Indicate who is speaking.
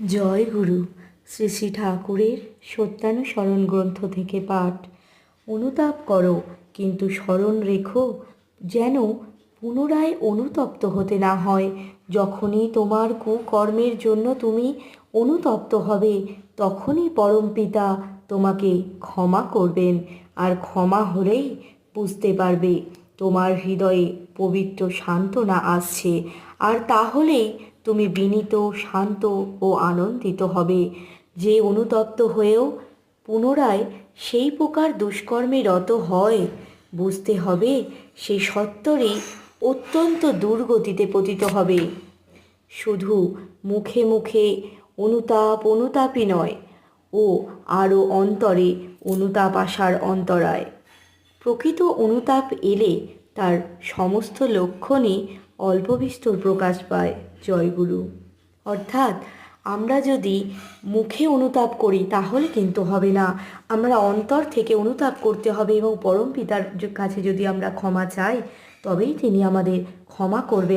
Speaker 1: জয় গুরু। শ্রী শ্রী ঠাকুরের সত্যানুসরণ গ্রন্থ থেকে পাঠ। অনুতাপ করো, কিন্তু স্মরণ রেখো যেন পুনরায় অনুতপ্ত হতে না হয়। যখনই তোমার কুকর্মের জন্য তুমি অনুতপ্ত হবে, তখনই পরমপিতা তোমাকে ক্ষমা করবেন। আর ক্ষমা হলেই বুঝতে পারবে তোমার হৃদয়ে পবিত্র সান্ত্বনা আসছে। আর তাহলেই তুমি বিনীত, শান্ত ও আনন্দিত হবে। যে অনুতপ্ত হয়েও পুনরায় সেই প্রকার দুষ্কর্মে রত হয়, বুঝতে হবে সে সত্তরই অত্যন্ত দুর্গতিতে পতিত হবে। শুধু মুখে মুখে অনুতাপই নয়, ও আরও অন্তরে অনুতাপ আসার অন্তরায়। প্রকৃত অনুতাপ এলে তার সমস্ত লক্ষণই অল্প বিস্তর প্রকাশ পায়। জয়গুরু। অর্থাৎ আমরা যদি মুখে অনুতাপ করি তাহলে কিন্তু হবে না, আমরা অন্তর থেকে অনুতাপ করতে হবে এবং পরমপিতার কাছে যদি আমরা ক্ষমা চাই, তবেই তিনি আমাদের ক্ষমা করবেন।